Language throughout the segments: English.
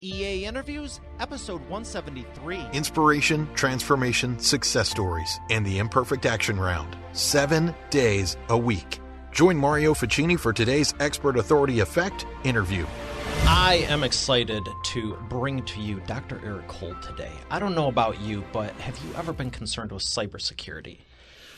EA Interviews, episode 173. Inspiration, transformation, success stories, and the Imperfect Action Round. 7 days a week. Join Mario Ficini for today's Expert Authority Effect interview. I am excited to bring to you Dr. Eric Cole today. I don't know about you, but have you ever been concerned with cybersecurity?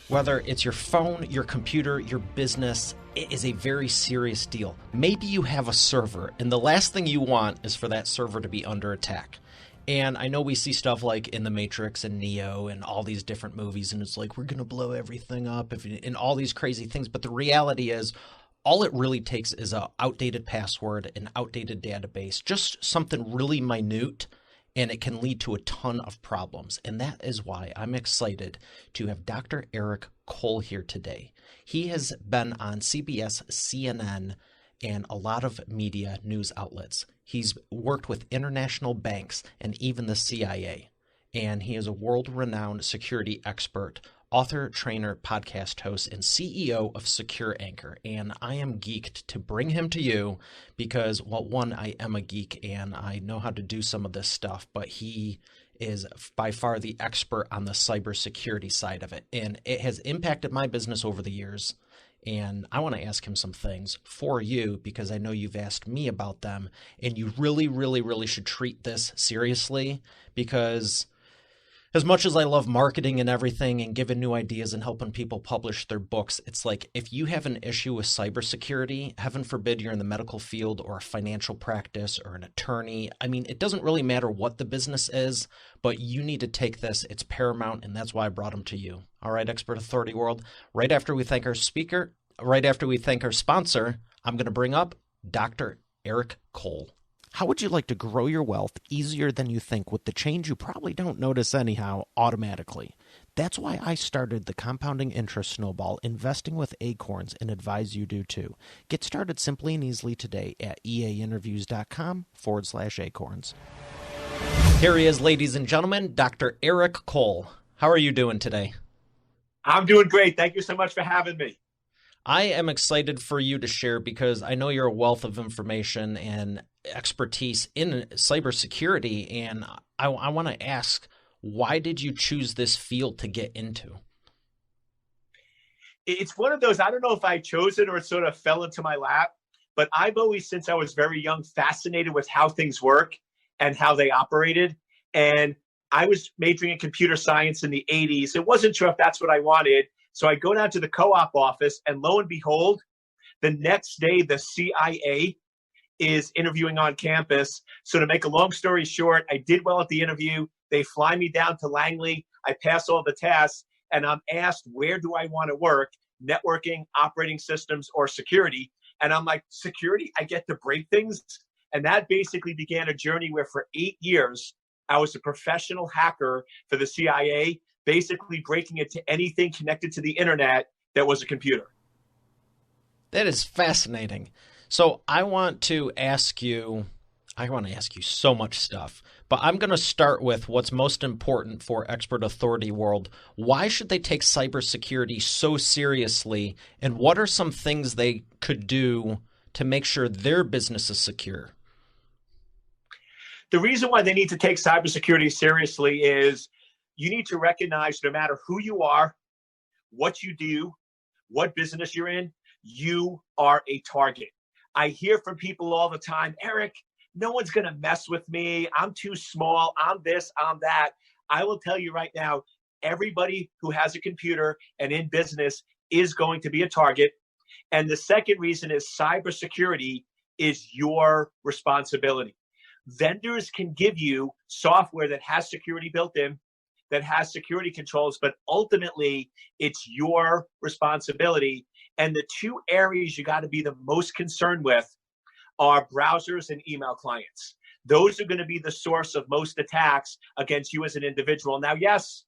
Whether it's your phone, your computer, your business, it is a very serious deal. Maybe you have a server, and the last thing you want is for that server to be under attack. And I know we see stuff like in The Matrix and Neo and all these different movies, and it's like, we're going to blow everything up and all these crazy things. But the reality is, all it really takes is an outdated password, an outdated database, just something really minute, and it can lead to a ton of problems. And that is why I'm excited to have Dr. Eric Cole here today. He has been on CBS, CNN, and a lot of media news outlets. He's worked with international banks and even the CIA. And he is a world-renowned security expert, author, trainer, podcast host, and CEO of Secure Anchor. And I am geeked to bring him to you because, well, one, I am a geek and I know how to do some of this stuff, but he is by far the expert on the cybersecurity side of it. And it has impacted my business over the years. And I want to ask him some things for you because I know you've asked me about them. And you really, really, really should treat this seriously because as much as I love marketing and everything and giving new ideas and helping people publish their books, it's like if you have an issue with cybersecurity, heaven forbid you're in the medical field or a financial practice or an attorney. I mean, it doesn't really matter what the business is, but you need to take this. It's paramount, and that's why I brought him to you. All right, Expert Authority World. Right after we thank our speaker, right after we thank our sponsor, I'm going to bring up Dr. Eric Cole. How would you like to grow your wealth easier than you think with the change you probably don't notice anyhow automatically? That's why I started the Compounding Interest Snowball Investing with Acorns and advise you do too. Get started simply and easily today at eainterviews.com/acorns. Here he is, ladies and gentlemen, Dr. Eric Cole. How are you doing today? I'm doing great. Thank you so much for having me. I am excited for you to share because I know you're a wealth of information and expertise in cybersecurity, and I want to ask, why did you choose this field to get into? It's one of those, I don't know if I chose it or it sort of fell into my lap, but I've always, since I was very young, fascinated with how things work and how they operated. And I was majoring in computer science in the 80s. It wasn't sure if that's what I wanted. So I go down to the co-op office, and lo and behold, the next day, the CIA is interviewing on campus. So to make a long story short, I did well at the interview. They fly me down to Langley. I pass all the tests, and I'm asked, where do I want to work? Networking, operating systems, or security? And I'm like, security? I get to break things? And that basically began a journey where for 8 years, I was a professional hacker for the CIA, basically breaking it to anything connected to the internet that was a computer. That is fascinating. So I want to ask you so much stuff, but I'm going to start with what's most important for Expert Authority World. Why should they take cybersecurity so seriously, and what are some things they could do to make sure their business is secure? The reason why they need to take cybersecurity seriously is you need to recognize no matter who you are, what you do, what business you're in, you are a target. I hear from people all the time, Eric, no one's going to mess with me. I'm too small. I'm this, I'm that. I will tell you right now, everybody who has a computer and in business is going to be a target. And the second reason is cybersecurity is your responsibility. Vendors can give you software that has security built in, that has security controls, but ultimately it's your responsibility. And the two areas you got to be the most concerned with are browsers and email clients. Those are going to be the source of most attacks against you as an individual. Now, yes,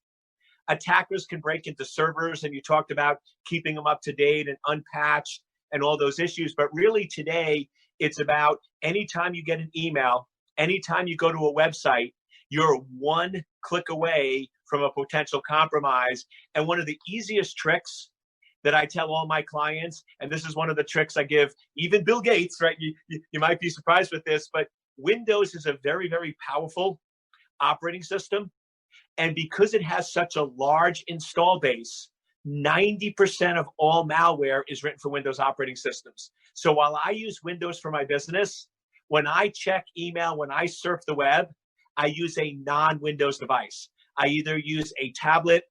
attackers can break into servers, and you talked about keeping them up to date and unpatched and all those issues. But really today, it's about anytime you get an email, anytime you go to a website, you're one click away from a potential compromise. And one of the easiest tricks that I tell all my clients, and this is one of the tricks I give even Bill Gates, right? You might be surprised with this, but Windows is a very, very powerful operating system. And because it has such a large install base, 90% of all malware is written for Windows operating systems. So while I use Windows for my business, when I check email, when I surf the web, I use a non-Windows device. I either use a tablet,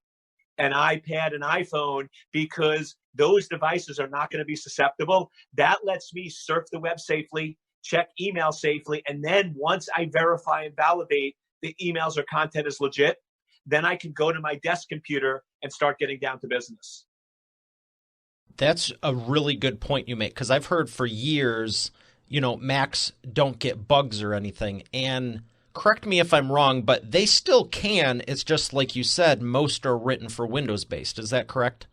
an iPad, an iPhone, because those devices are not going to be susceptible. That lets me surf the web safely, check email safely, and then once I verify and validate the emails or content is legit, then I can go to my desk computer and start getting down to business. That's a really good point you make, because I've heard for years, Macs don't get bugs or anything. And correct me if I'm wrong, but they still can. It's just like you said, most are written for Windows-based. Is that correct?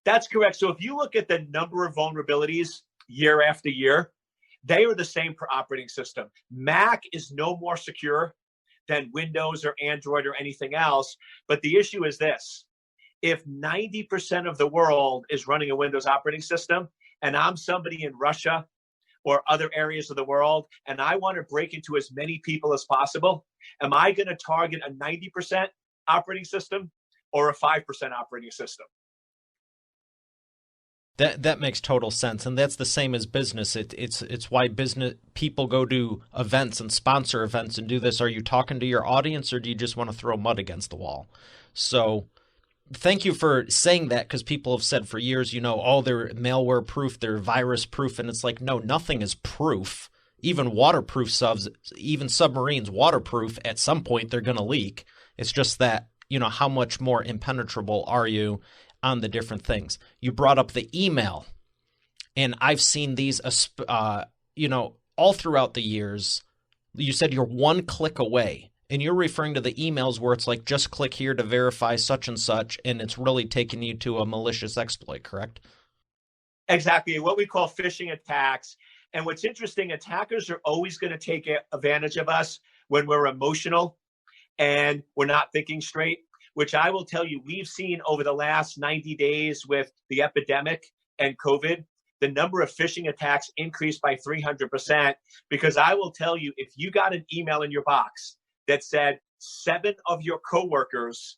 That's correct. So if you look at the number of vulnerabilities year after year, they are the same per operating system. Mac is no more secure than Windows or Android or anything else. But the issue is this. If 90% of the world is running a Windows operating system, and I'm somebody in Russia or other areas of the world, and I want to break into as many people as possible, am I going to target a 90% operating system or a 5% operating system? That makes total sense, and that's the same as business. It's why business people go to events and sponsor events and do this. Are you talking to your audience, or do you just want to throw mud against the wall? So thank you for saying that, because people have said for years, they're malware proof, they're virus proof, and it's like, no, nothing is proof. Even waterproof subs, even submarines, waterproof. At some point, they're going to leak. It's just that, how much more impenetrable are you on the different things. You brought up the email, and I've seen these, all throughout the years. You said you're one click away, and you're referring to the emails where it's like, just click here to verify such and such, and it's really taking you to a malicious exploit, correct? Exactly. What we call phishing attacks. And what's interesting, attackers are always going to take advantage of us when we're emotional and we're not thinking straight, which I will tell you, we've seen over the last 90 days with the epidemic and COVID, the number of phishing attacks increased by 300%. Because I will tell you, if you got an email in your box that said 7 of your coworkers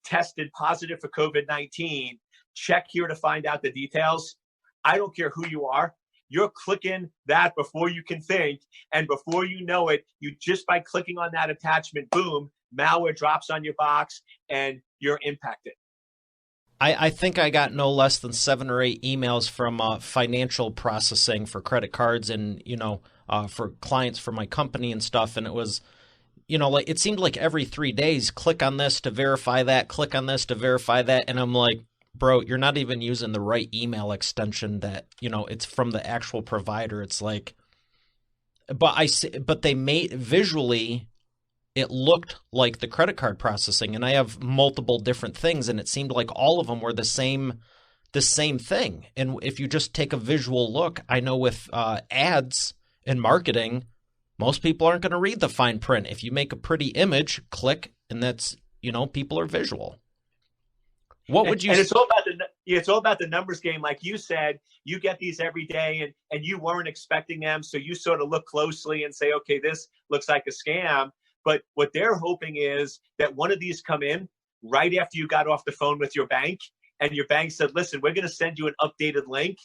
tested positive for COVID-19, check here to find out the details. I don't care who you are. You're clicking that before you can think. And before you know it, you just by clicking on that attachment, boom, malware drops on your box and you're impacted. I think I got no less than 7 or 8 emails from financial processing for credit cards and, for clients for my company and stuff. And it was, like it seemed like every 3 days, click on this to verify that, click on this to verify that. And I'm like, bro, you're not even using the right email extension that, it's from the actual provider. It's like, but they made visually, it looked like the credit card processing, and I have multiple different things, and it seemed like all of them were the same thing. And if you just take a visual look, I know with ads and marketing, most people aren't going to read the fine print. If you make a pretty image, click, and that's, people are visual. What would you? And it's all about the numbers game, like you said. You get these every day, and you weren't expecting them, so you sort of look closely and say, okay, this looks like a scam. But what they're hoping is that one of these come in right after you got off the phone with your bank, and your bank said, listen, we're going to send you an updated link.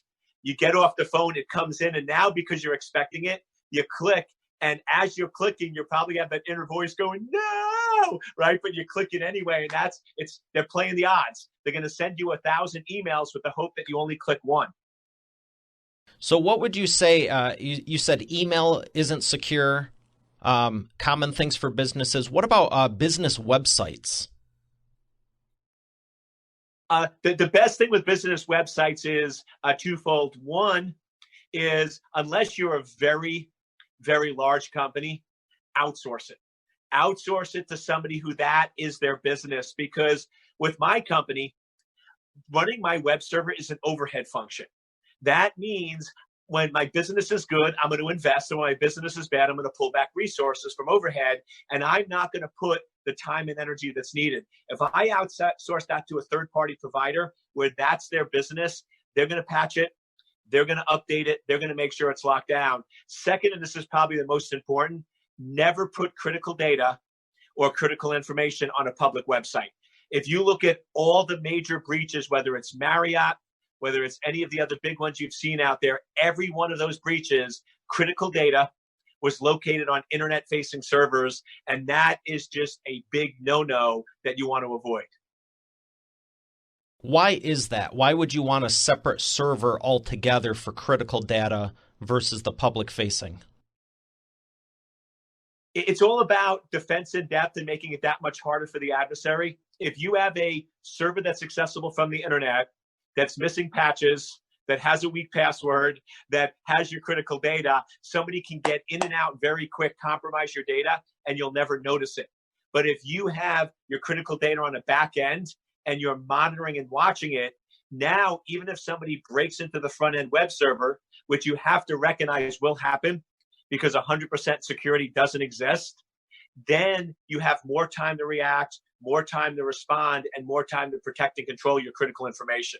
You get off the phone, it comes in, and now because you're expecting it, you click. And as you're clicking, you probably have that inner voice going, no, right? But you click it anyway, and they're playing the odds. They're going to send you 1,000 emails with the hope that you only click one. So what would you say? You said email isn't secure. Common things for businesses. What about business websites? The best thing with business websites is twofold. One is, unless you're a very, very large company, outsource it. Outsource it to somebody who that is their business. Because with my company, running my web server is an overhead function. That means when my business is good, I'm going to invest. And when my business is bad, I'm going to pull back resources from overhead. And I'm not going to put the time and energy that's needed. If I outsource that to a third-party provider where that's their business, they're going to patch it. They're going to update it. They're going to make sure it's locked down. Second, and this is probably the most important, never put critical data or critical information on a public website. If you look at all the major breaches, whether it's Marriott, whether it's any of the other big ones you've seen out there, every one of those breaches, critical data was located on internet-facing servers, and that is just a big no-no that you want to avoid. Why is that? Why would you want a separate server altogether for critical data versus the public-facing? It's all about defense in depth and making it that much harder for the adversary. If you have a server that's accessible from the internet, that's missing patches, that has a weak password, that has your critical data, somebody can get in and out very quick, compromise your data, and you'll never notice it. But if you have your critical data on a back end and you're monitoring and watching it, now, even if somebody breaks into the front end web server, which you have to recognize will happen because 100% security doesn't exist, then you have more time to react, more time to respond, and more time to protect and control your critical information.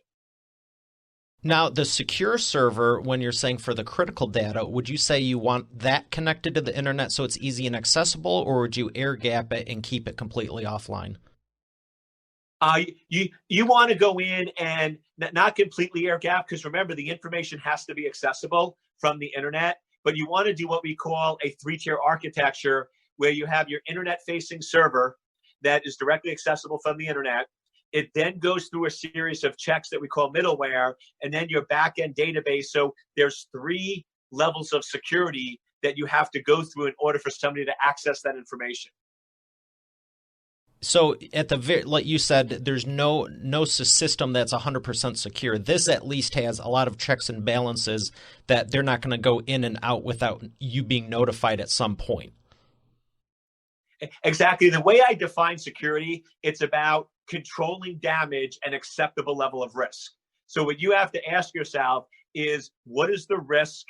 Now, the secure server, when you're saying for the critical data, would you say you want that connected to the internet so it's easy and accessible, or would you air gap it and keep it completely offline? You want to go in and not completely air gap, because remember, the information has to be accessible from the internet, but you want to do what we call a 3-tier architecture, where you have your internet-facing server that is directly accessible from the internet. It then goes through a series of checks that we call middleware, and then your back-end database. So there's 3 levels of security that you have to go through in order for somebody to access that information. So at the like you said, there's no system that's 100% secure. This at least has a lot of checks and balances that they're not going to go in and out without you being notified at some point. Exactly. The way I define security, it's about controlling damage and acceptable level of risk. So what you have to ask yourself is, what is the risk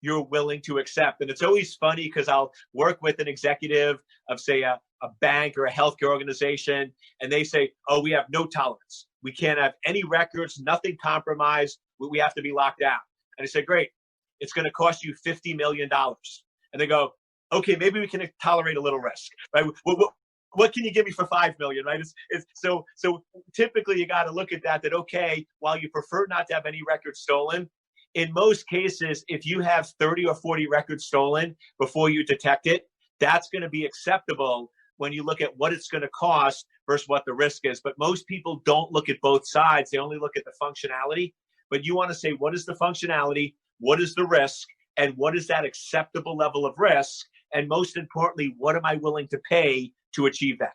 you're willing to accept? And it's always funny because I'll work with an executive of, say, a bank or a healthcare organization, and they say, oh, we have no tolerance. We can't have any records, nothing compromised. We have to be locked down. And I say, great, it's going to cost you $50 million. And they go, okay, maybe we can tolerate a little risk, right? What can you give me for $5 million, right? So typically you got to look at that, okay, while you prefer not to have any records stolen, in most cases, if you have 30 or 40 records stolen before you detect it, that's going to be acceptable when you look at what it's going to cost versus what the risk is. But most people don't look at both sides. They only look at the functionality. But you want to say, what is the functionality? What is the risk? And what is that acceptable level of risk? And most importantly, what am I willing to pay to achieve that?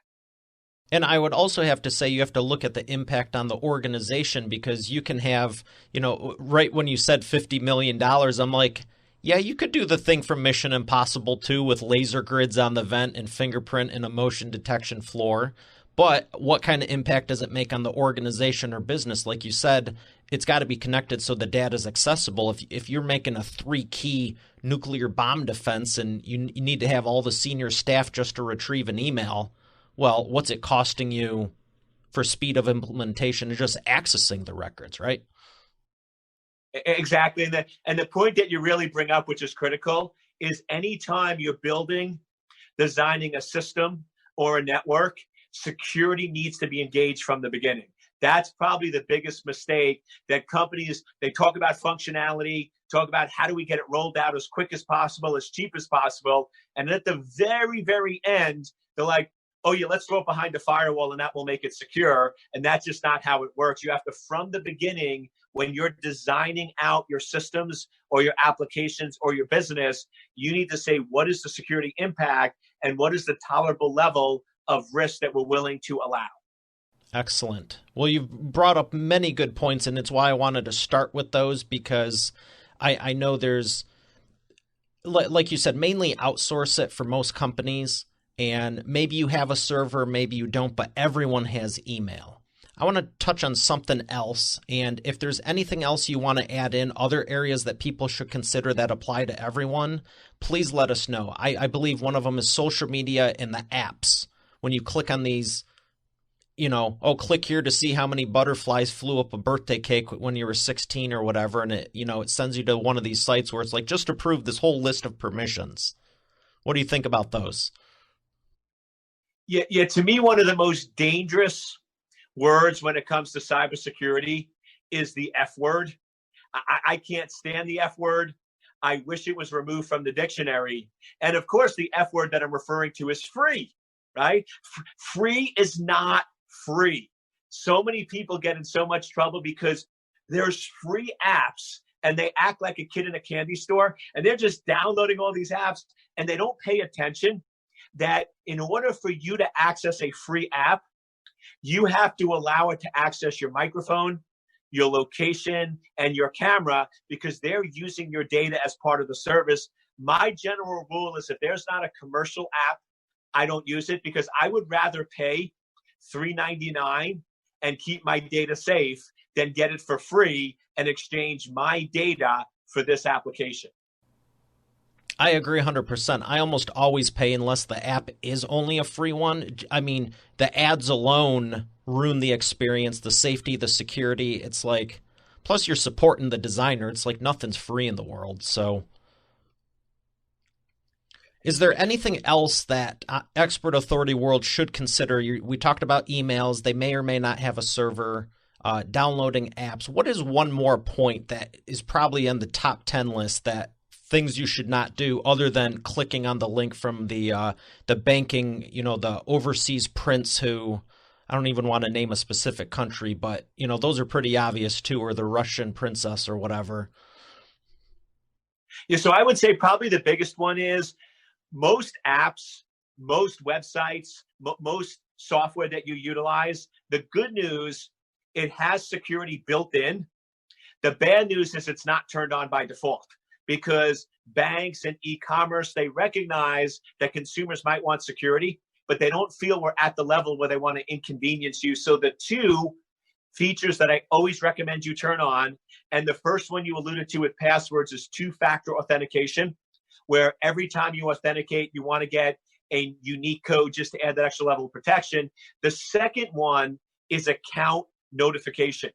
And I would also have to say you have to look at the impact on the organization, because you can have, right when you said $50 million, I'm like, yeah, you could do the thing from Mission Impossible 2 with laser grids on the vent and fingerprint and a motion detection floor. But what kind of impact does it make on the organization or business? Like you said, it's got to be connected so the data is accessible. If you're making a 3-key nuclear bomb defense and you need to have all the senior staff just to retrieve an email, well, what's it costing you for speed of implementation and just accessing the records, right? Exactly. And the point that you really bring up, which is critical, is anytime you're building, designing a system or a network, security needs to be engaged from the beginning. That's probably the biggest mistake that companies, they talk about functionality, talk about how do we get it rolled out as quick as possible, as cheap as possible. And at the very, very end, they're like, oh yeah, let's throw it behind the firewall and that will make it secure. And that's just not how it works. You have to, from the beginning, when you're designing out your systems or your applications or your business, you need to say, what is the security impact and what is the tolerable level of risk that we're willing to allow? Excellent. Well, you've brought up many good points, and it's why I wanted to start with those, because I know there's, like you said, mainly outsource it for most companies, and maybe you have a server, maybe you don't, but everyone has email. I want to touch on something else, and if there's anything else you want to add in, other areas that people should consider that apply to everyone, please let us know. I believe one of them is social media and the apps. When you click on these oh, click here to see how many butterflies flew up a birthday cake when you were 16 or whatever. And it sends you to one of these sites where it's like, just approve this whole list of permissions. What do you think about those? Yeah. To me, one of the most dangerous words when it comes to cybersecurity is the F word. I can't stand the F word. I wish it was removed from the dictionary. And of course, the F word that I'm referring to is free, right? Free is not free. So many people get in so much trouble because there's free apps and they act like a kid in a candy store and they're just downloading all these apps and they don't pay attention that in order for you to access a free app, you have to allow it to access your microphone, your location, and your camera because they're using your data as part of the service. My general rule is if there's not a commercial app, I don't use it because I would rather pay $3.99 and keep my data safe than get it for free and exchange my data for this application. I agree 100%. I almost always pay unless the app is only a free one. I mean, the ads alone ruin the experience, the safety, the security. It's like, plus you're supporting the designer. It's like nothing's free in the world. So is there anything else that expert authority world should consider? We talked about emails. They may or may not have a server. Downloading apps. What is one more point that is probably in the top 10 list that things you should not do other than clicking on the link from the banking, the overseas prince who, I don't even want to name a specific country, but, those are pretty obvious too, or the Russian princess or whatever. Yeah, so I would say probably the biggest one is most apps, most websites, most software that you utilize. The good news, it has security built in. The bad news is it's not turned on by default because banks and e-commerce, they recognize that consumers might want security, but they don't feel we're at the level where they want to inconvenience you. So the two features that I always recommend you turn on, and the first one you alluded to with passwords is two-factor authentication, where every time you authenticate, you want to get a unique code just to add that extra level of protection. The second one is account notification.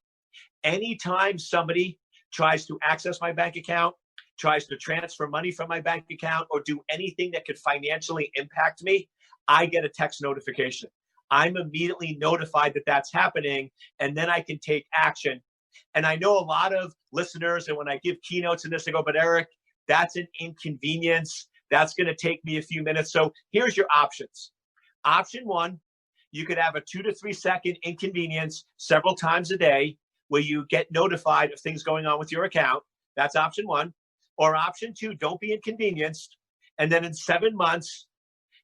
Anytime somebody tries to access my bank account, tries to transfer money from my bank account, or do anything that could financially impact me, I get a text notification. I'm immediately notified that that's happening, and then I can take action. And I know a lot of listeners, and when I give keynotes in this, they go, but Eric, that's an inconvenience. That's going to take me a few minutes. So here's your options. Option one, you could have a 2 to 3 second inconvenience several times a day where you get notified of things going on with your account. That's option one. Or option two, don't be inconvenienced. And then in 7 months,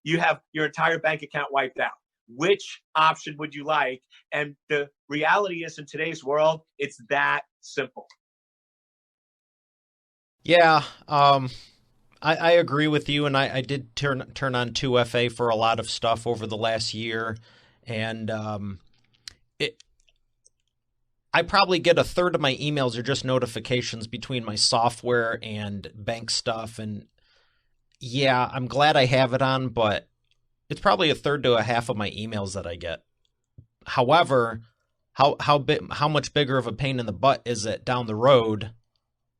you have your entire bank account wiped out. Which option would you like? And the reality is in today's world, it's that simple. Yeah, I agree with you. And I did turn on 2FA for a lot of stuff over the last year. And I probably get a third of my emails are just notifications between my software and bank stuff. And yeah, I'm glad I have it on, but it's probably a third to a half of my emails that I get. However, how much bigger of a pain in the butt is it down the road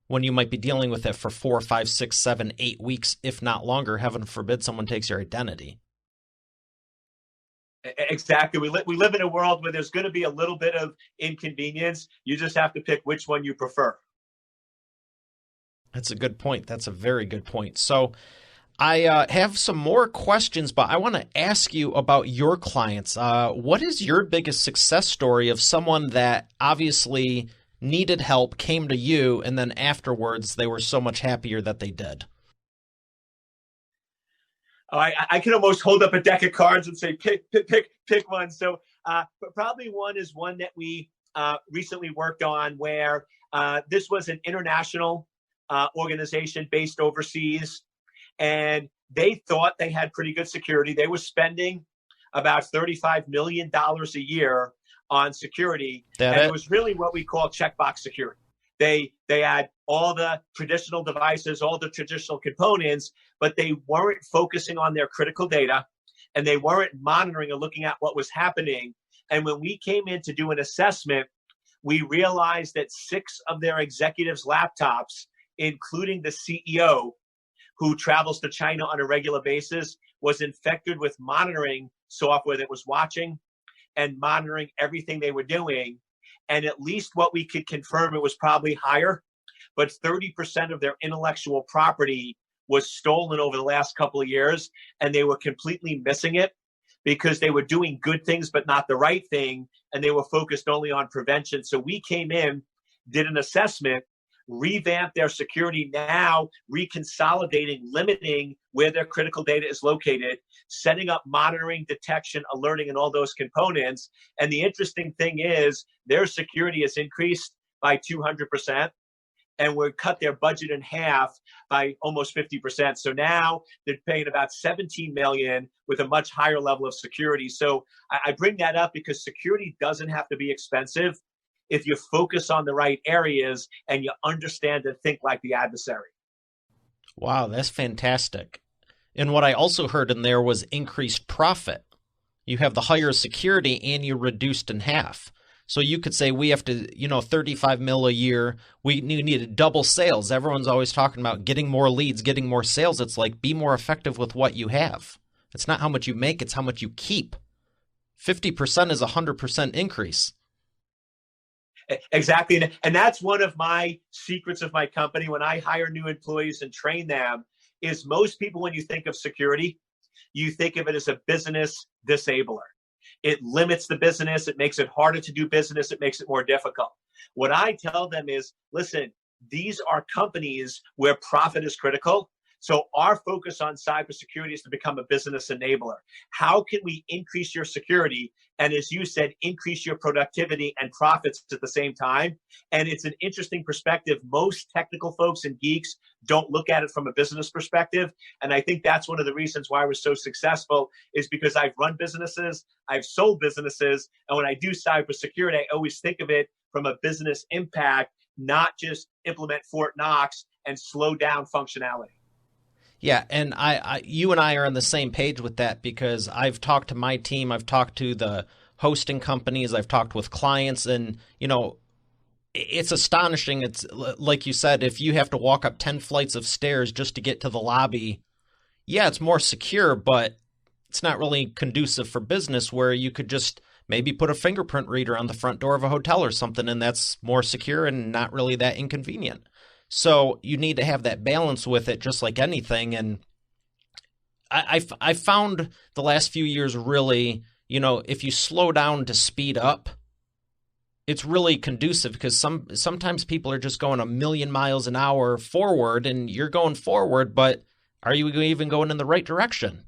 when you might be dealing with it for 4, 5, 6, 7, 8 weeks, if not longer? Heaven forbid someone takes your identity. Exactly. We live in a world where there's going to be a little bit of inconvenience. You just have to pick which one you prefer. That's a good point. That's a very good point. So I have some more questions, but I want to ask you about your clients. What is your biggest success story of someone that obviously needed help, came to you, and then afterwards they were so much happier that they did? I can almost hold up a deck of cards and say, pick one. So but probably one is one that we recently worked on where this was an international organization based overseas, and they thought they had pretty good security. They were spending about $35 million a year on security. It was really what we call checkbox security. They had all the traditional devices, all the traditional components, but they weren't focusing on their critical data, and they weren't monitoring or looking at what was happening. And when we came in to do an assessment, we realized that 6 of their executives' laptops, including the CEO, who travels to China on a regular basis, was infected with monitoring software that was watching and monitoring everything they were doing. And at least what we could confirm, it was probably higher, but 30% of their intellectual property was stolen over the last couple of years, and they were completely missing it because they were doing good things but not the right thing, and they were focused only on prevention. So we came in, did an assessment, revamped their security, now reconsolidating, limiting where their critical data is located, setting up monitoring, detection, alerting, and all those components. And the interesting thing is their security has increased by 200%. And we cut their budget in half by almost 50%. So now they're paying about $17 million with a much higher level of security. So I bring that up because security doesn't have to be expensive if you focus on the right areas and you understand and think like the adversary. Wow, that's fantastic. And what I also heard in there was increased profit. You have the higher security and you reduced in half. So you could say we have to, 35 mil a year. We need to double sales. Everyone's always talking about getting more leads, getting more sales. It's like be more effective with what you have. It's not how much you make, it's how much you keep. 50% is a 100% increase. Exactly. And that's one of my secrets of my company when I hire new employees and train them is most people, when you think of security, you think of it as a business disabler. It limits the business. It makes it harder to do business. It makes it more difficult. What I tell them is, listen, these are companies where profit is critical. So our focus on cybersecurity is to become a business enabler. How can we increase your security? And as you said, increase your productivity and profits at the same time. And it's an interesting perspective. Most technical folks and geeks don't look at it from a business perspective. And I think that's one of the reasons why we're so successful is because I've run businesses, I've sold businesses. And when I do cybersecurity, I always think of it from a business impact, not just implement Fort Knox and slow down functionality. Yeah, and you and I are on the same page with that because I've talked to my team, I've talked to the hosting companies, I've talked with clients, and, it's astonishing. It's like you said, if you have to walk up 10 flights of stairs just to get to the lobby, yeah, it's more secure, but it's not really conducive for business where you could just maybe put a fingerprint reader on the front door of a hotel or something, and that's more secure and not really that inconvenient. So you need to have that balance with it, just like anything. And I found the last few years really, if you slow down to speed up, it's really conducive because sometimes people are just going a million miles an hour forward and you're going forward, but are you even going in the right direction?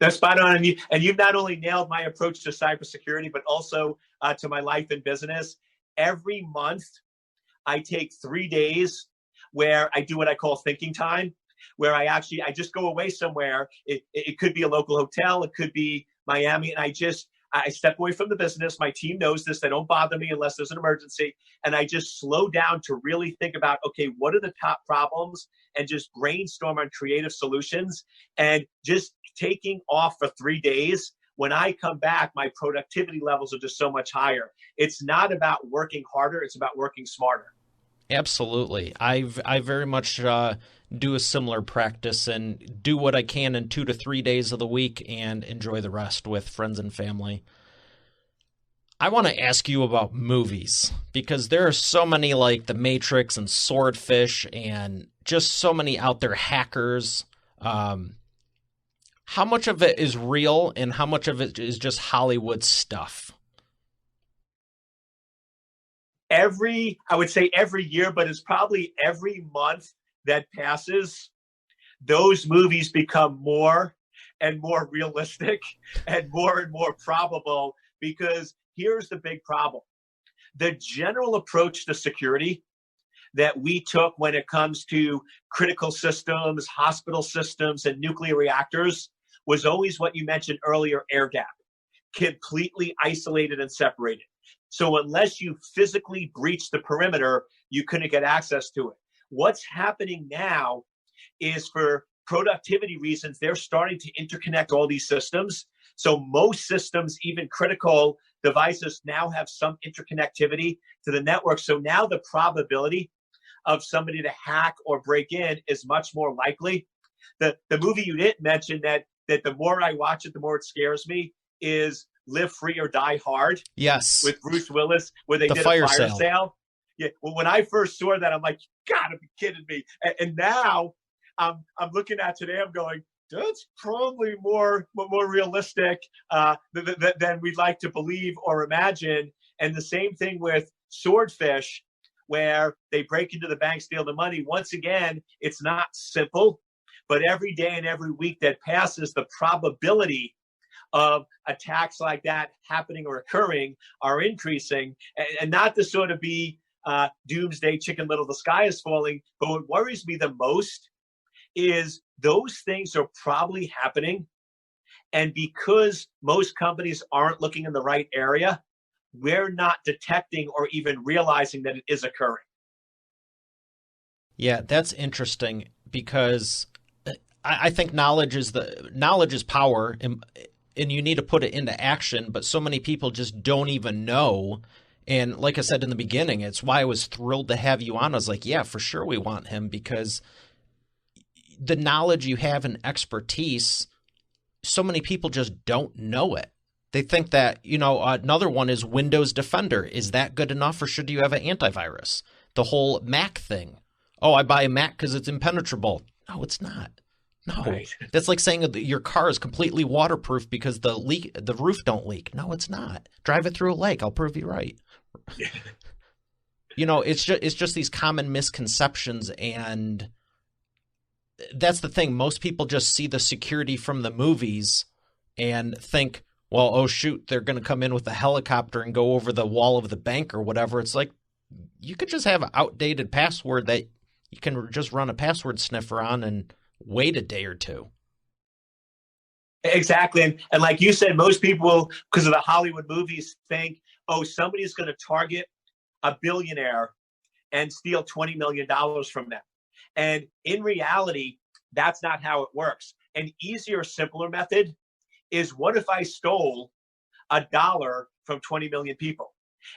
That's spot on. And you've not only nailed my approach to cybersecurity, but also to my life and business. Every month, I take 3 days where I do what I call thinking time, where I just go away somewhere. It could be a local hotel. It could be Miami. And I step away from the business. My team knows this. They don't bother me unless there's an emergency. And I just slow down to really think about, okay, what are the top problems? And just brainstorm on creative solutions. And just taking off for 3 days, when I come back, my productivity levels are just so much higher. It's not about working harder. It's about working smarter. Absolutely. I very much do a similar practice and do what I can in 2 to 3 days of the week and enjoy the rest with friends and family. I want to ask you about movies because there are so many like The Matrix and Swordfish and just so many out there hackers. How much of it is real and how much of it is just Hollywood stuff? I would say every year, but it's probably every month that passes, those movies become more and more realistic and more probable because here's the big problem. The general approach to security that we took when it comes to critical systems, hospital systems, and nuclear reactors was always what you mentioned earlier, air gap, completely isolated and separated. So unless you physically breach the perimeter, you couldn't get access to it. What's happening now is for productivity reasons, they're starting to interconnect all these systems. So most systems, even critical devices, now have some interconnectivity to the network. So now the probability of somebody to hack or break in is much more likely. The movie you didn't mention that the more I watch it, the more it scares me is Live Free or Die Hard. Yes. With Bruce Willis, where they did a fire sale. Yeah. Well, when I first saw that, I'm like, you gotta be kidding me. And now I'm looking at today, I'm going, that's probably more realistic than we'd like to believe or imagine. And the same thing with Swordfish, where they break into the bank, steal the money. Once again, it's not simple, but every day and every week that passes, the probability of attacks like that happening or occurring are increasing. And not to sort of be doomsday Chicken Little, the sky is falling, but what worries me the most is those things are probably happening. And because most companies aren't looking in the right area, we're not detecting or even realizing that it is occurring. Yeah, that's interesting because I think knowledge is power, and you need to put it into action, but so many people just don't even know. And like I said in the beginning, it's why I was thrilled to have you on. I was like, yeah, for sure we want him, because the knowledge you have and expertise, so many people just don't know it. They think that, another one is Windows Defender. Is that good enough, or should you have an antivirus? The whole Mac thing. Oh, I buy a Mac because it's impenetrable. No, it's not. No, right. That's like saying your car is completely waterproof because the roof don't leak. No, it's not. Drive it through a lake. I'll prove you right. It's just these common misconceptions, and that's the thing. Most people just see the security from the movies and think, well, oh shoot, they're going to come in with a helicopter and go over the wall of the bank or whatever. It's like, you could just have an outdated password that you can just run a password sniffer on and wait a day or two. Exactly. And like you said, most people, because of the Hollywood movies, think, oh, somebody's going to target a billionaire and steal $20 million from them. And in reality, that's not how it works. An easier, simpler method is, what if I stole $1 from 20 million people?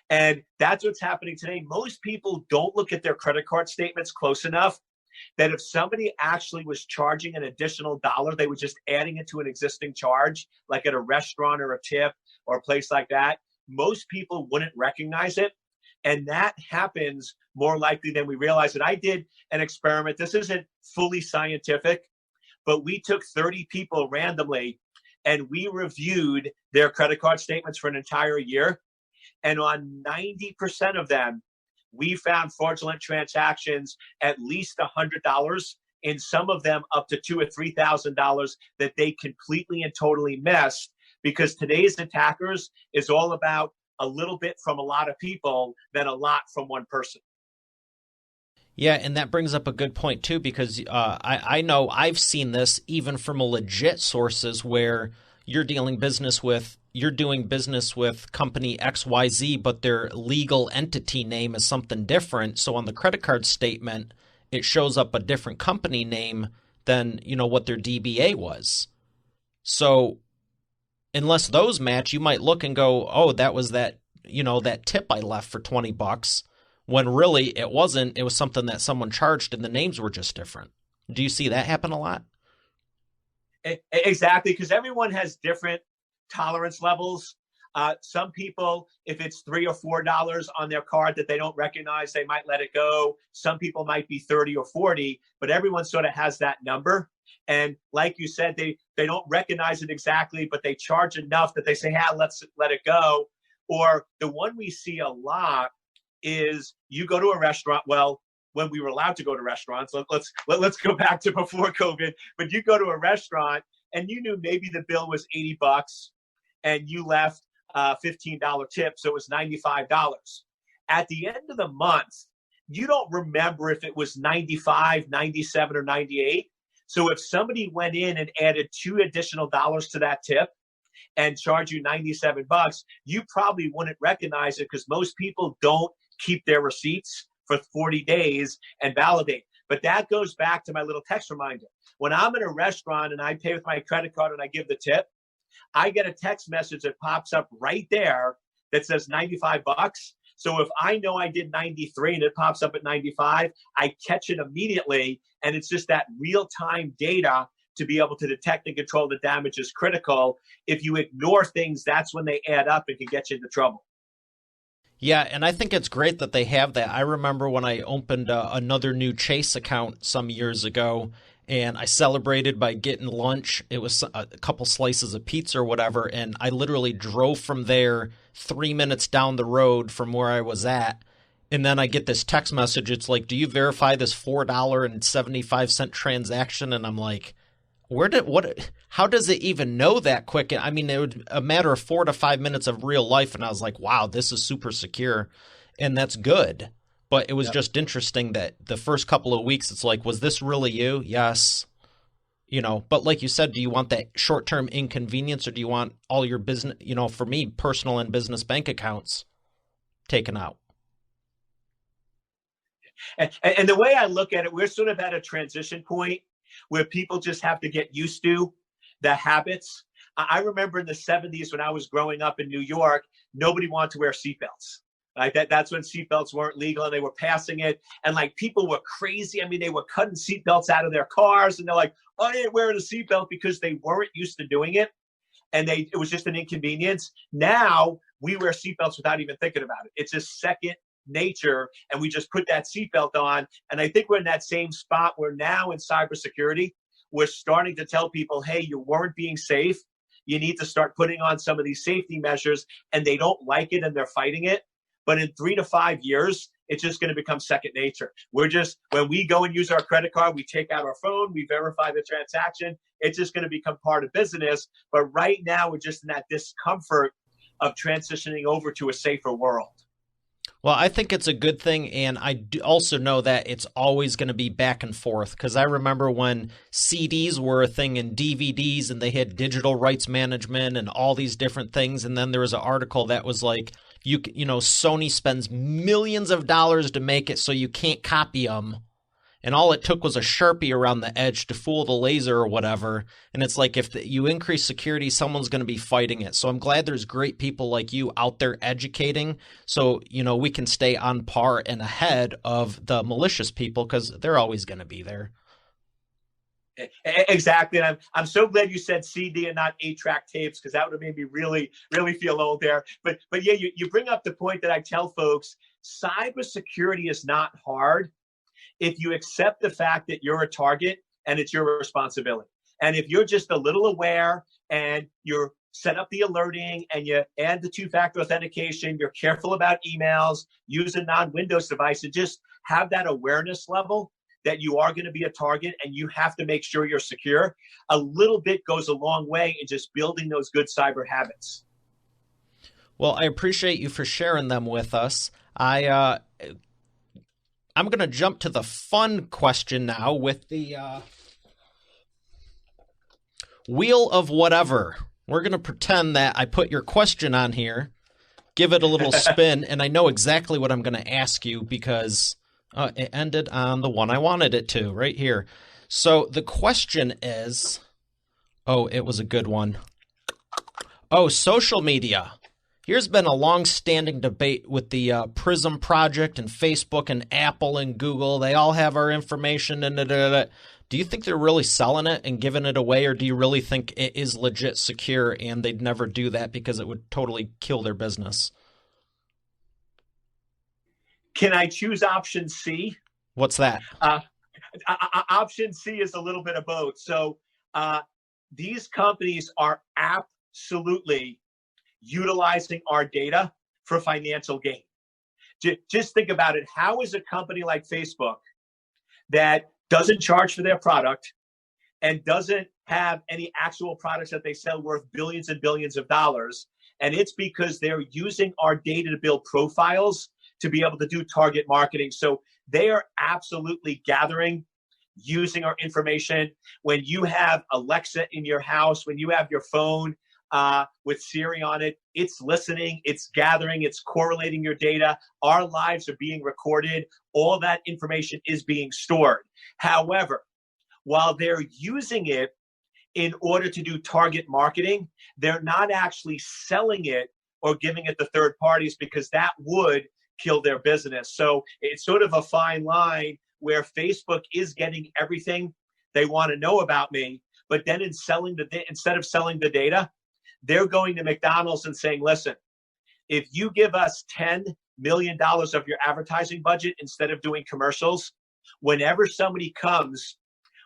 And that's what's happening today. Most people don't look at their credit card statements close enough that if somebody actually was charging an additional $1, they were just adding it to an existing charge, like at a restaurant or a tip or a place like that. Most people wouldn't recognize it. And that happens more likely than we realize. And I did an experiment. This isn't fully scientific, but we took 30 people randomly and we reviewed their credit card statements for an entire year. And on 90% of them, we found fraudulent transactions at least $100, and some of them up to $2,000 or $3,000 that they completely and totally missed, because today's attackers is all about a little bit from a lot of people than a lot from one person. Yeah, and that brings up a good point too, because I know I've seen this even from a legit sources where you're doing business with company XYZ, but their legal entity name is something different. So on the credit card statement, it shows up a different company name than, what their DBA was. So unless those match, you might look and go, oh, that was that tip I left for $20, when really it wasn't. It was something that someone charged and the names were just different. Do you see that happen a lot? Exactly, because everyone has different tolerance levels. Some people, if it's $3 or $4 on their card that they don't recognize, they might let it go. Some people might be 30 or 40, but everyone sort of has that number. And like you said, they don't recognize it exactly, but they charge enough that they say, let's let it go. Or the one we see a lot is, you go to a restaurant. Well, when we were allowed to go to restaurants, let's go back to before COVID. But you go to a restaurant and you knew maybe the bill was $80 and you left a $15 tip, so it was $95. At the end of the month, you don't remember if it was 95, 97, or 98. So if somebody went in and added $2 additional to that tip and charged you $97, you probably wouldn't recognize it, because most people don't keep their receipts for 40 days and validate. But that goes back to my little text reminder. When I'm in a restaurant and I pay with my credit card and I give the tip, I get a text message that pops up right there that says $95. So if I know I did 93 and it pops up at 95, I catch it immediately. And it's just that real-time data to be able to detect and control the damage is critical. If you ignore things, that's when they add up and can get you into trouble. Yeah, and I think it's great that they have that. I remember when I opened another new Chase account some years ago, and I celebrated by getting lunch. It was a couple slices of pizza or whatever, and I literally drove from there 3 minutes down the road from where I was at. And then I get this text message. It's like, do you verify this $4.75 transaction? And I'm like, how does it even know that quick? I mean, it was a matter of 4 to 5 minutes of real life. And I was like, wow, this is super secure. And that's good. But it was just interesting that the first couple of weeks, it's like, was this really you? Yes. But like you said, do you want that short-term inconvenience, or do you want all your business, for me, personal and business bank accounts taken out? And the way I look at it, we're sort of at a transition point where people just have to get used to the habits. I remember in the 70s when I was growing up in New York, nobody wanted to wear seatbelts. Like that's when seatbelts weren't legal and they were passing it. And like people were crazy. I mean, they were cutting seatbelts out of their cars and they're like, oh, I ain't wearing a seatbelt because they weren't used to doing it. And it was just an inconvenience. Now we wear seatbelts without even thinking about it. It's just second nature. And we just put that seatbelt on. And I think we're in that same spot where now in cybersecurity, we're starting to tell people, hey, you weren't being safe. You need to start putting on some of these safety measures. And they don't like it and they're fighting it. But in 3 to 5 years, it's just going to become second nature. When we go and use our credit card, we take out our phone, we verify the transaction. It's just going to become part of business. But right now, we're just in that discomfort of transitioning over to a safer world. Well, I think it's a good thing, and I also know that it's always going to be back and forth, because I remember when CDs were a thing and DVDs, and they had digital rights management and all these different things, and then there was an article that was like, Sony spends millions of dollars to make it so you can't copy them, and all it took was a Sharpie around the edge to fool the laser or whatever. And it's like, if you increase security, someone's going to be fighting it. So I'm glad there's great people like you out there educating, so we can stay on par and ahead of the malicious people, because they're always going to be there. Exactly. And I'm so glad you said CD and not 8-track tapes, because that would have made me really, really feel old there. But yeah, you bring up the point that I tell folks, cybersecurity is not hard if you accept the fact that you're a target and it's your responsibility. And if you're just a little aware and you're set up the alerting and you add the 2-factor authentication, you're careful about emails, use a non-Windows device, and just have that awareness level that you are going to be a target and you have to make sure you're secure, a little bit goes a long way in just building those good cyber habits. Well, I appreciate you for sharing them with us. I'm going to jump to the fun question now with the wheel of whatever. We're going to pretend that I put your question on here, give it a little spin, and I know exactly what I'm going to ask you, because it ended on the one I wanted it to, right here. So the question is, it was a good one. Social media. Here's been a long-standing debate with the Prism Project and Facebook and Apple and Google. They all have our information. Do you think they're really selling it and giving it away, or do you really think it is legit secure and they'd never do that because it would totally kill their business? Can I choose option C? What's that? Option C is a little bit of both. So these companies are absolutely utilizing our data for financial gain. Just think about it. How is a company like Facebook that doesn't charge for their product and doesn't have any actual products that they sell worth billions and billions of dollars? And it's because they're using our data to build profiles to be able to do target marketing. So they are absolutely gathering, using our information. When you have Alexa in your house, when you have your phone with Siri on it, it's listening, it's gathering, it's correlating your data. Our lives are being recorded. All that information is being stored. However, while they're using it in order to do target marketing, they're not actually selling it or giving it to third parties, because that would kill their business. So it's sort of a fine line where Facebook is getting everything they want to know about me, but then instead of selling the data, they're going to McDonald's and saying, listen, if you give us $10 million of your advertising budget instead of doing commercials, whenever somebody comes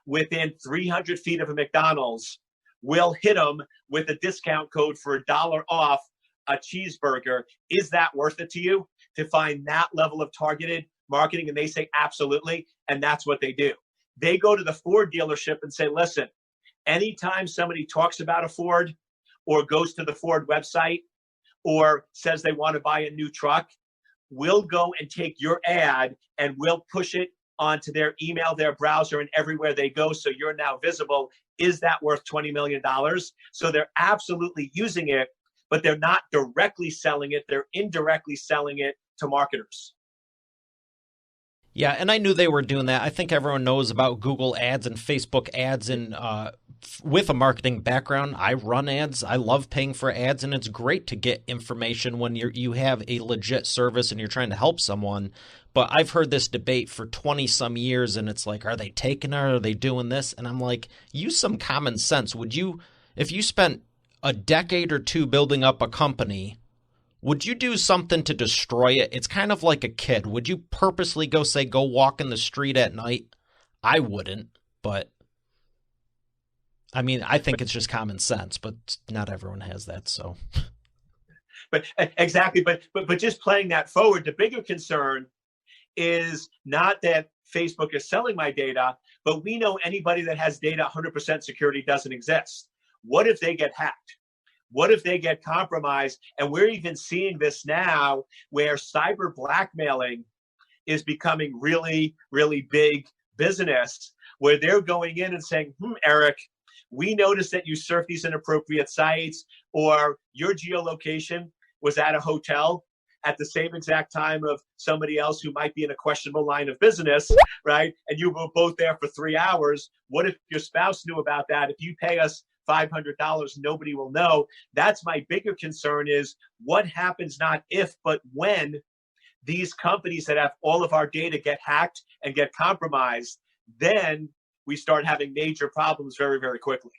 within 300 feet of a McDonald's, we'll hit them with a discount code for $1 off a cheeseburger. Is that worth it to you to find that level of targeted marketing? And they say, absolutely. And that's what they do. They go to the Ford dealership and say, listen, anytime somebody talks about a Ford or goes to the Ford website or says they want to buy a new truck, we'll go and take your ad and we'll push it onto their email, their browser, and everywhere they go. So you're now visible. Is that worth $20 million? So they're absolutely using it, but they're not directly selling it. They're indirectly selling it to marketers. Yeah, and I knew they were doing that. I think everyone knows about Google ads and Facebook ads, and with a marketing background, I run ads. I love paying for ads, and it's great to get information when you have a legit service and you're trying to help someone. But I've heard this debate for 20-some years, and it's like, are they taking it? Are they doing this? And I'm like, use some common sense. If you spent a decade or two building up a company, would you do something to destroy it? It's kind of like a kid. Would you purposely go walk in the street at night? I wouldn't, but I mean, I think it's just common sense, but not everyone has that, so. But exactly, but just playing that forward, the bigger concern is not that Facebook is selling my data, but we know anybody that has data 100% security doesn't exist. What if they get hacked? What if they get compromised? And we're even seeing this now where cyber blackmailing is becoming really, really big business, where they're going in and saying, Eric, we noticed that you surf these inappropriate sites, or your geolocation was at a hotel at the same exact time of somebody else who might be in a questionable line of business, right? And you were both there for 3 hours. What if your spouse knew about that? If you pay us $500, nobody will know. That's my bigger concern, is what happens not if, but when these companies that have all of our data get hacked and get compromised, then we start having major problems very, very quickly.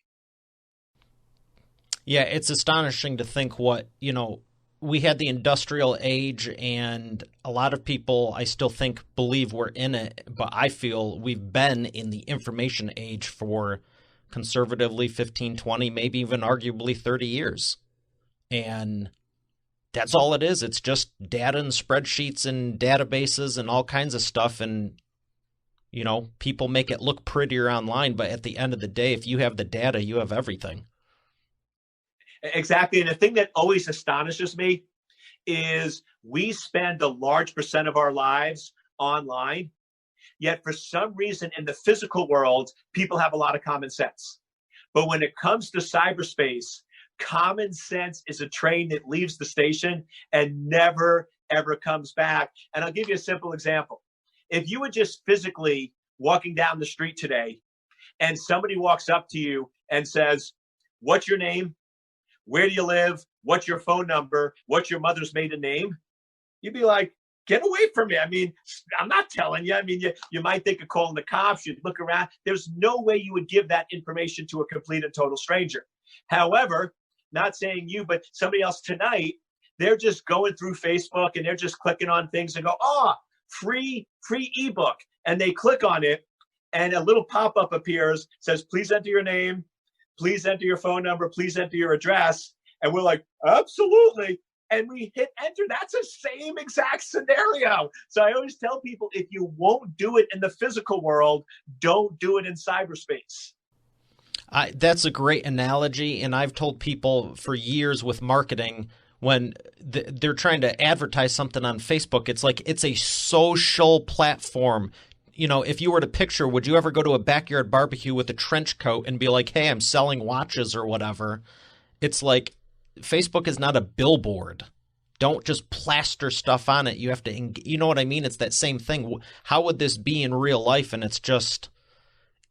Yeah, it's astonishing to think we had the industrial age, and a lot of people, I still believe we're in it, but I feel we've been in the information age for conservatively 15, 20, maybe even arguably 30 years. And that's all it is. It's just data and spreadsheets and databases and all kinds of stuff. And, people make it look prettier online, but at the end of the day, if you have the data, you have everything. Exactly. And the thing that always astonishes me is we spend a large percent of our lives online. Yet for some reason in the physical world, people have a lot of common sense. But when it comes to cyberspace, common sense is a train that leaves the station and never, ever comes back. And I'll give you a simple example. If you were just physically walking down the street today and somebody walks up to you and says, what's your name? Where do you live? What's your phone number? What's your mother's maiden name? You'd be like, get away from me. I mean, I'm not telling you. I mean, you might think of calling the cops. You'd look around. There's no way you would give that information to a complete and total stranger. However, not saying you, but somebody else tonight, they're just going through Facebook and they're just clicking on things and go, free ebook. And they click on it and a little pop-up appears, says, please enter your name, please enter your phone number, please enter your address. And we're like, absolutely. And we hit enter. That's the same exact scenario. So I always tell people, if you won't do it in the physical world, don't do it in cyberspace. That's a great analogy. And I've told people for years with marketing, when they're trying to advertise something on Facebook, it's like it's a social platform. If you were to picture, would you ever go to a backyard barbecue with a trench coat and be like, hey, I'm selling watches or whatever? It's like, Facebook is not a billboard. Don't just plaster stuff on it. You have to, you know what I mean? It's that same thing. How would this be in real life? And it's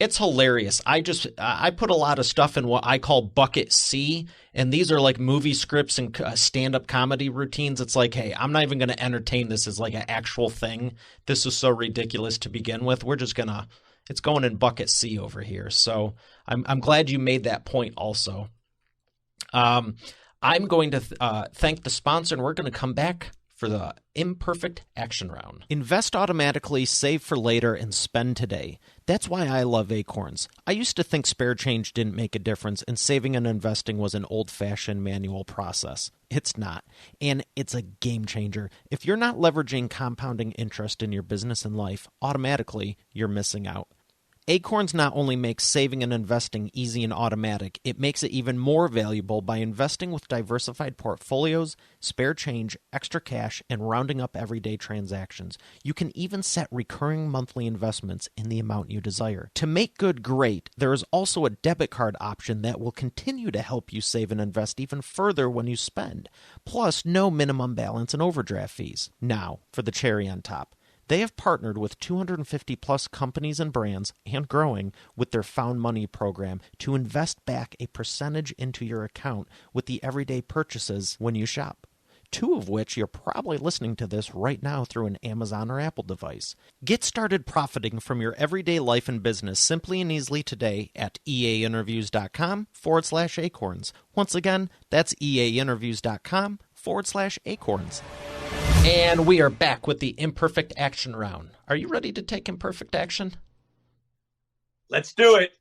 It's hilarious. I put a lot of stuff in what I call bucket C, and these are like movie scripts and stand-up comedy routines. It's like, hey, I'm not even going to entertain this as like an actual thing. This is so ridiculous to begin with. It's going in bucket C over here. So I'm glad you made that point also. I'm going to thank the sponsor, and we're going to come back for the Imperfect Action Round. Invest automatically, save for later, and spend today. That's why I love Acorns. I used to think spare change didn't make a difference, and saving and investing was an old-fashioned manual process. It's not, and it's a game changer. If you're not leveraging compounding interest in your business and life, automatically, you're missing out. Acorns not only makes saving and investing easy and automatic, it makes it even more valuable by investing with diversified portfolios, spare change, extra cash, and rounding up everyday transactions. You can even set recurring monthly investments in the amount you desire. To make good great, there is also a debit card option that will continue to help you save and invest even further when you spend. Plus, no minimum balance and overdraft fees. Now, for the cherry on top. They have partnered with 250 plus companies and brands, and growing, with their Found Money program to invest back a percentage into your account with the everyday purchases when you shop. 2 of which you're probably listening to this right now through an Amazon or Apple device. Get started profiting from your everyday life and business simply and easily today at eainterviews.com/acorns. Once again, that's eainterviews.com/acorns. And we are back with the Imperfect Action Round. Are you ready to take imperfect action? Let's do it.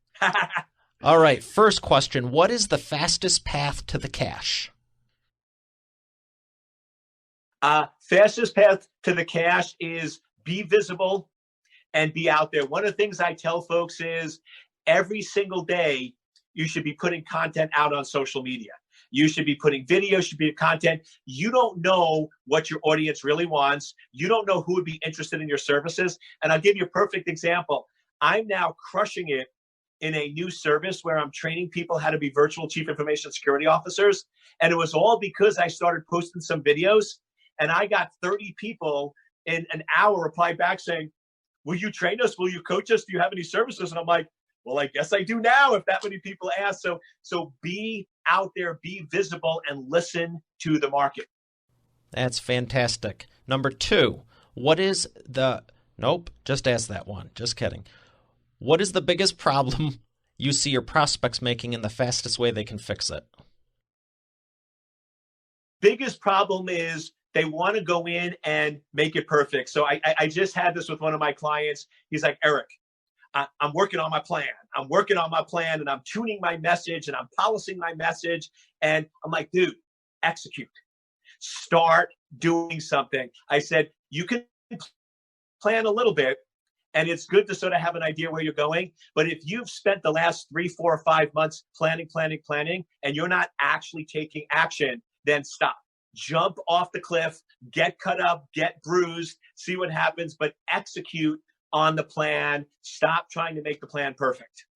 All right, first question. What is the fastest path to the cash? Fastest path to the cash is be visible and be out there. One of the things I tell folks is every single day you should be putting content out on social media. You should be putting videos, should be content. You don't know what your audience really wants. You don't know who would be interested in your services. And I'll give you a perfect example. I'm now crushing it in a new service where I'm training people how to be virtual chief information security officers. And it was all because I started posting some videos, and I got 30 people in an hour reply back saying, will you train us? Will you coach us? Do you have any services? And I'm like, well, I guess I do now if that many people ask. So be out there, be visible, and listen to the market. That's fantastic. Number 2, what is the... Nope, just ask that one. Just kidding. What is the biggest problem you see your prospects making and the fastest way they can fix it? Biggest problem is they want to go in and make it perfect. So I just had this with one of my clients. He's like, Eric, I'm working on my plan. I'm working on my plan, and I'm tuning my message, and I'm polishing my message. And I'm like, dude, execute. Start doing something. I said, you can plan a little bit, and it's good to sort of have an idea where you're going. But if you've spent the last 3, 4, or 5 months planning, and you're not actually taking action, then stop. Jump off the cliff, get cut up, get bruised, see what happens, but execute on the plan. Stop trying to make the plan perfect.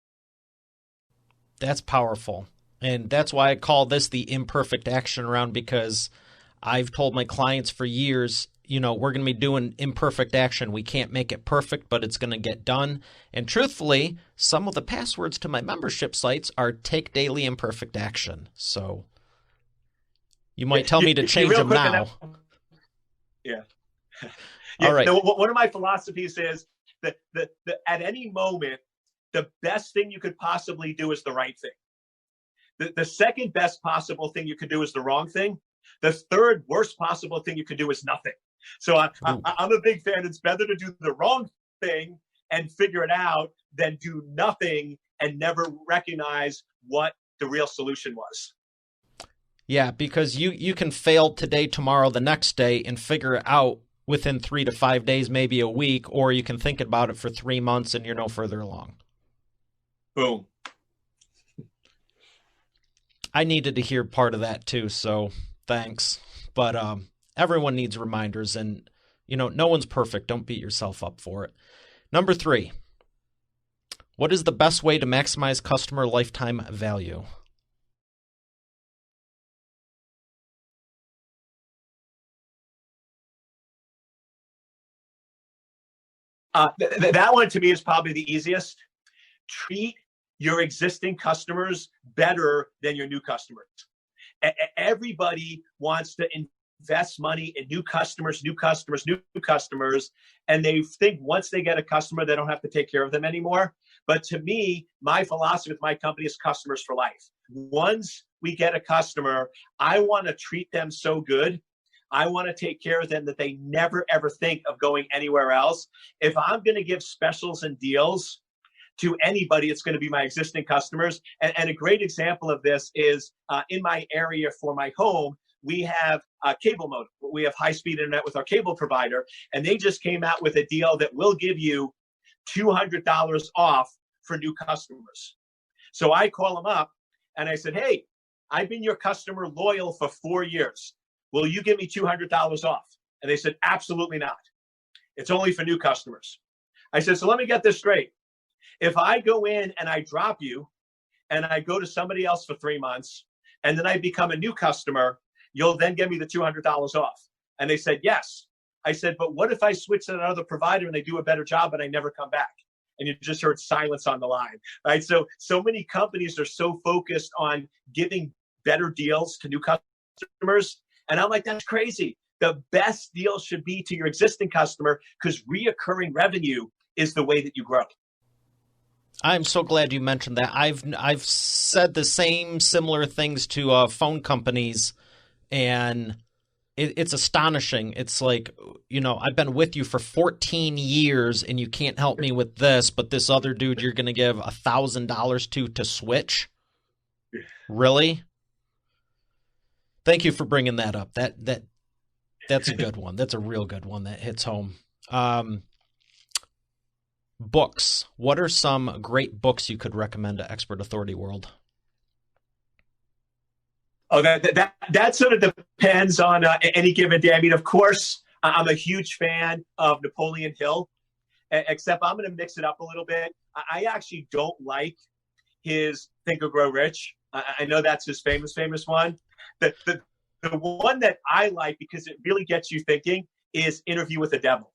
That's powerful. And that's why I call this the Imperfect Action Round, because I've told my clients for years, we're going to be doing imperfect action. We can't make it perfect, but it's going to get done. And truthfully, some of the passwords to my membership sites are take daily imperfect action. So you might tell me to change them now. Yeah. All right. One of my philosophies is that at any moment, the best thing you could possibly do is the right thing. The second best possible thing you could do is the wrong thing. The third worst possible thing you could do is nothing. So I'm a big fan. It's better to do the wrong thing and figure it out than do nothing and never recognize what the real solution was. Yeah, because you can fail today, tomorrow, the next day, and figure it out within 3 to 5 days, maybe a week, or you can think about it for 3 months and you're no further along. Boom. I needed to hear part of that too, so thanks. But everyone needs reminders, and no one's perfect. Don't beat yourself up for it. Number 3, what is the best way to maximize customer lifetime value? That one to me is probably the easiest. treat your existing customers better than your new customers. Everybody wants to invest money in new customers, and they think once they get a customer, they don't have to take care of them anymore. But to me, my philosophy with my company is customers for life. Once we get a customer, I want to treat them so good. I want to take care of them that they never, ever think of going anywhere else. If I'm going to give specials and deals to anybody, it's going to be my existing customers. And a great example of this is in my area for my home, we have a cable modem. We have high-speed internet with our cable provider, and they just came out with a deal that will give you $200 off for new customers. So I call them up, and I said, hey, I've been your customer loyal for 4 years. Will you give me $200 off? And they said, absolutely not. It's only for new customers. I said, so let me get this straight. If I go in and I drop you and I go to somebody else for 3 months and then I become a new customer, you'll then give me the $200 off. And they said, yes. I said, but what if I switch to another provider and they do a better job and I never come back? And you just heard silence on the line, right? So many companies are so focused on giving better deals to new customers. And I'm like, that's crazy. The best deal should be to your existing customer because reoccurring revenue is the way that you grow. I'm so glad you mentioned that. I've said the similar things to phone companies, and it's astonishing. It's like, I've been with you for 14 years, and you can't help me with this, but this other dude you're going to give $1,000 to switch? Really? Thank you for bringing that up. That's a good one. That's a real good one that hits home. Books. What are some great books you could recommend to Expert Authority World? Oh, that sort of depends on any given day. I mean, of course, I'm a huge fan of Napoleon Hill, except I'm going to mix it up a little bit. I actually don't like his Think or Grow Rich. I know that's his famous one. The one that I like because it really gets you thinking is Interview with the Devil.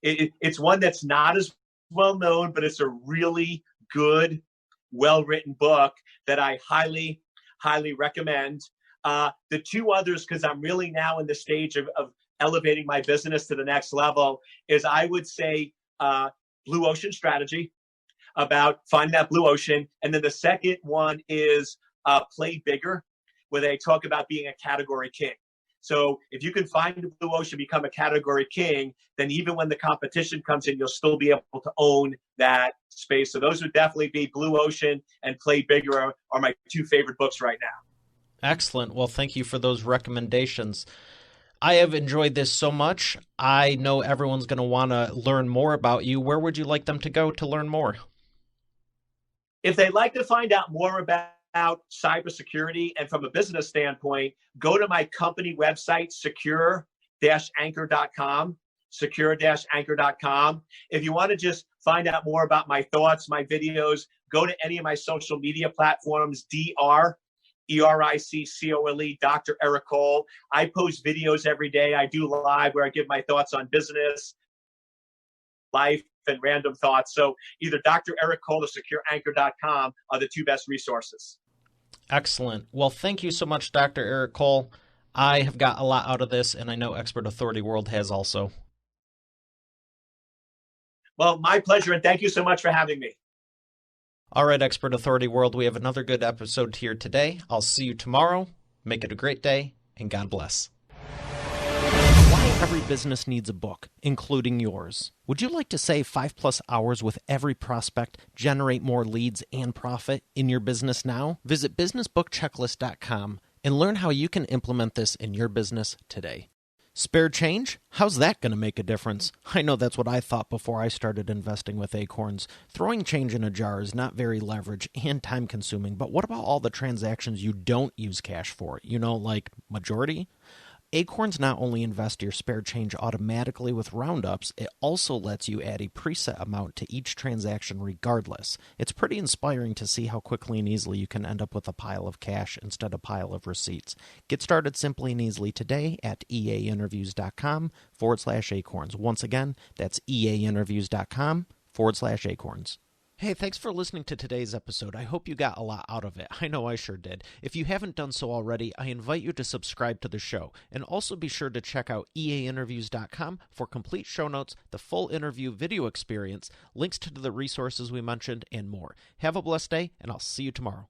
It's one that's not as well known, but it's a really good, well-written book that I highly, highly recommend. The two others, because I'm really now in the stage of elevating my business to the next level, is I would say Blue Ocean Strategy, about finding that blue ocean. And then the second one is Play Bigger, where they talk about being a category king. So if you can find the blue ocean, become a category king, then even when the competition comes in, you'll still be able to own that space. So those would definitely be Blue Ocean and Play Bigger are my two favorite books right now. Excellent. Well, thank you for those recommendations. I have enjoyed this so much. I know everyone's going to want to learn more about you. Where would you like them to go to learn more? If they'd like to find out more about cybersecurity and from a business standpoint, go to my company website, secure-anchor.com, secure-anchor.com. If you want to just find out more about my thoughts, my videos, go to any of my social media platforms, ERICCOLE, Dr. Eric Cole. I post videos every day. I do live where I give my thoughts on business, life, and random thoughts. So either Dr. Eric Cole or secureanchor.com are the two best resources. Excellent. Well, thank you so much, Dr. Eric Cole. I have got a lot out of this, and I know Expert Authority World has also. Well, my pleasure, and thank you so much for having me. All right, Expert Authority World, we have another good episode here today. I'll see you tomorrow. Make it a great day, and God bless. Why every business needs a book, including yours. Would you like to save 5+ hours with every prospect, generate more leads, and profit in your business now? Visit businessbookchecklist.com and learn how you can implement this in your business today. Spare change? How's that going to make a difference? I know that's what I thought before I started investing with Acorns. Throwing change in a jar is not very leverage and time-consuming, but what about all the transactions you don't use cash for? Like majority? Acorns not only invest your spare change automatically with roundups, it also lets you add a preset amount to each transaction regardless. It's pretty inspiring to see how quickly and easily you can end up with a pile of cash instead of a pile of receipts. Get started simply and easily today at eainterviews.com/acorns. Once again, that's eainterviews.com/acorns. Hey, thanks for listening to today's episode. I hope you got a lot out of it. I know I sure did. If you haven't done so already, I invite you to subscribe to the show. And also be sure to check out eainterviews.com for complete show notes, the full interview video experience, links to the resources we mentioned, and more. Have a blessed day, and I'll see you tomorrow.